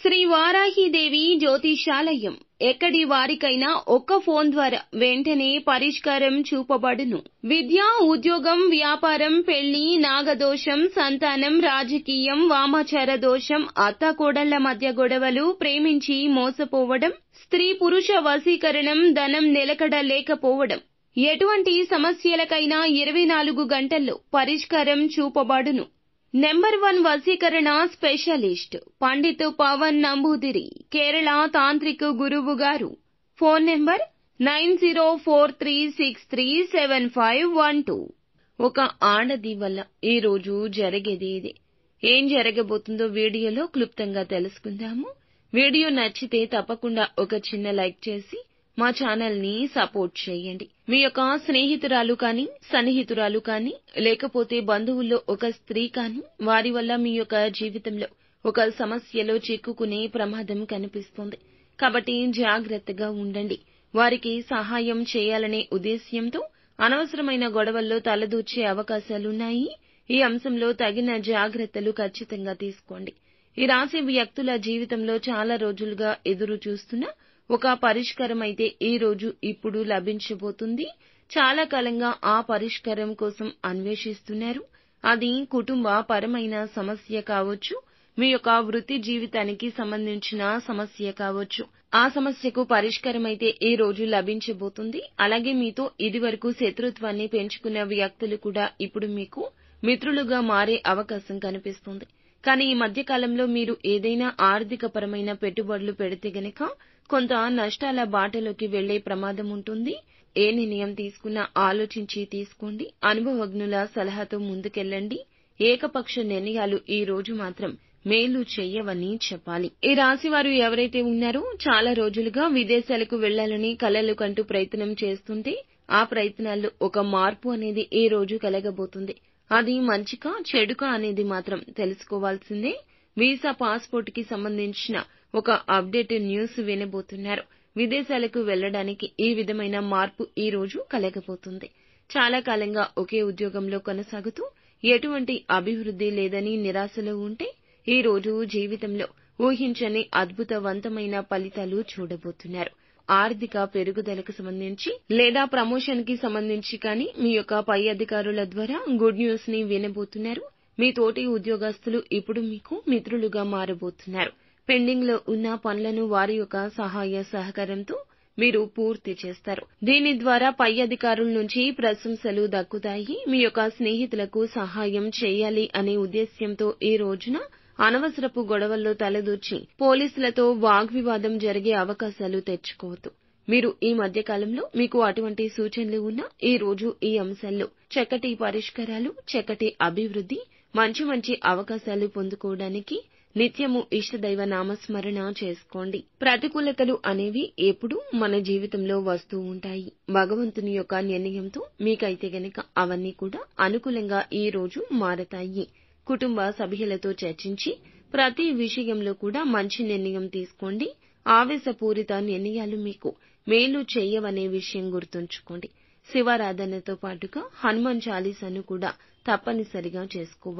శ్రీ వారాహిదేవి జ్యోతిషాలయం ఎక్కడి వారికైనా ఒక్క ఫోన్ ద్వారా వెంటనే పరిష్కారం చూపబడును. విద్య, ఉద్యోగం, వ్యాపారం, పెళ్లి, నాగదోషం, సంతానం, రాజకీయం, వామాచార దోషం, అత్తాకోడళ్ల మధ్య గొడవలు, ప్రేమించి మోసపోవడం, స్త్రీ పురుష వశీకరణం, ధనం నిలకడ లేకపోవడం, ఎటువంటి సమస్యలకైనా 24 గంటల్లో పరిష్కారం చూపబడును. నెంబర్ 1 వశీకరణ స్పెషలిస్ట్ పండిత్ పవన్ నంబూదిరి, కేరళ తాంత్రిక గురువు గారు. Phone number 9043637512. ఒక ఆడది వల్ల ఈ రోజు జరిగేది ఏం జరగబోతుందో వీడియోలో క్లుప్తంగా తెలుసుకుందాము. వీడియో నచ్చితే తప్పకుండా ఒక చిన్న లైక్ చేసి మా ఛానల్ ని సపోర్ట్ చేయండి. మీ యొక్క స్నేహితురాలు కానీ, సన్నిహితురాలు కానీ, లేకపోతే బంధువుల్లో ఒక స్త్రీ కానీ వారి వల్ల మీ యొక్క జీవితంలో ఒక సమస్యలో చిక్కుకునే ప్రమాదం కనిపిస్తుంది. కాబట్టి జాగ్రత్తగా ఉండండి. వారికి సహాయం చేయాలనే ఉద్దేశ్యంతో అనవసరమైన గొడవల్లో తలదూర్చే అవకాశాలున్నాయి. ఈ అంశంలో తగిన జాగ్రత్తలు ఖచ్చితంగా తీసుకోండి. ఈ రాశి వ్యక్తుల జీవితంలో చాలా రోజులుగా ఎదురు చూస్తున్న ఒక పరిష్కారం అయితే ఈ రోజు ఇప్పుడు లభించబోతుంది. చాలా కాలంగా ఆ పరిష్కారం కోసం అన్వేషిస్తున్నారు. అది కుటుంబ పరమైన సమస్య కావచ్చు, మీ యొక్క వృత్తి జీవితానికి సంబంధించిన సమస్య కావచ్చు. ఆ సమస్యకు పరిష్కారం అయితే ఈ రోజు లభించబోతుంది. అలాగే మీతో ఇదివరకు శత్రుత్వాన్ని పెంచుకున్న వ్యక్తులు కూడా ఇప్పుడు మీకు మిత్రులుగా మారే అవకాశం కనిపిస్తుంది. కానీ ఈ మధ్య కాలంలో మీరు ఏదైనా ఆర్థిక పరమైన పెట్టుబడులు పెడితే గనక కొంత నష్టాల బాటలోకి వెళ్లే ప్రమాదం ఉంటుంది. ఏ నిర్ణయం తీసుకున్నా ఆలోచించి తీసుకోండి. అనుభవజ్ఞుల సలహాతో ముందుకెళ్లండి. ఏకపక్ష నిర్ణయాలు ఈ రోజు మాత్రం మేలు చెయ్యవని చెప్పాలి. ఈ రాశి వారు ఎవరైతే ఉన్నారో చాలా రోజులుగా విదేశాలకు వెళ్లాలని కలలు కంటూ ప్రయత్నం చేస్తుంటే ఆ ప్రయత్నాల్లో ఒక మార్పు అనేది ఈ రోజు కలగబోతుంది. అది మంచికా చెడుకా అనేది మాత్రం తెలుసుకోవాల్సిందే. వీసా, పాస్పోర్ట్ కి సంబంధించిన ఒక అప్డేట్ న్యూస్ వినబోతున్నారు. విదేశాలకు వెళ్లడానికి ఈ విధమైన మార్పు ఈ రోజు కలగబోతుంది. చాలా కాలంగా ఒకే ఉద్యోగంలో కొనసాగుతూ ఎటువంటి అభివృద్ధి లేదని నిరాశలో ఉంటే ఈ రోజు జీవితంలో ఊహించని అద్భుతవంతమైన ఫలితాలు చూడబోతున్నారు. ఆర్థిక పెరుగుదలకు సంబంధించి లేదా ప్రమోషన్ కి సంబంధించి కానీ మీ యొక్క పై అధికారుల ద్వారా గుడ్ న్యూస్ ని వినబోతున్నారు. మీ తోటి ఉద్యోగస్తులు ఇప్పుడు మీకు మిత్రులుగా మారబోతున్నారు. పెండింగ్ లో ఉన్న పనులను వారి యొక్క సహాయ సహకారంతో మీరు పూర్తి చేస్తారు. దీని ద్వారా పై అధికారుల నుంచి ప్రశంసలు దక్కుతాయి. మీ యొక్క స్నేహితులకు సహాయం చేయాలి అనే ఉద్దేశ్యంతో ఈ రోజున అనవసరపు గొడవల్లో తలదూర్చి పోలీసులతో వాగ్వివాదం జరిగే అవకాశాలు తెచ్చుకోవద్దు. మీరు ఈ మధ్య కాలంలో మీకు అటువంటి సూచనలు ఉన్నా ఈ రోజు ఈ అంశాల్లో చక్కటి పరిష్కారాలు, చక్కటి అభివృద్ధి, మంచి అవకాశాలు పొందుకోవడానికి నిత్యము ఇష్టదైవ నామస్మరణ చేసుకోండి. ప్రతికూలతలు అనేవి ఎప్పుడూ మన జీవితంలో వస్తూ ఉంటాయి. భగవంతుని యొక్క నిర్ణయంతో మీకైతే గనక అవన్నీ కూడా అనుకూలంగా ఈ రోజు మారతాయి. కుటుంబ సభ్యులతో చర్చించి ప్రతి విషయంలో కూడా మంచి నిర్ణయం తీసుకోండి. ఆవేశపూరిత నిర్ణయాలు మీకు మేలు చేయవనే విషయం గుర్తుంచుకోండి. శివారాధనతో పాటుగా హనుమాన్ చాలీసాను కూడా తప్పనిసరిగా చేసుకోవాలి.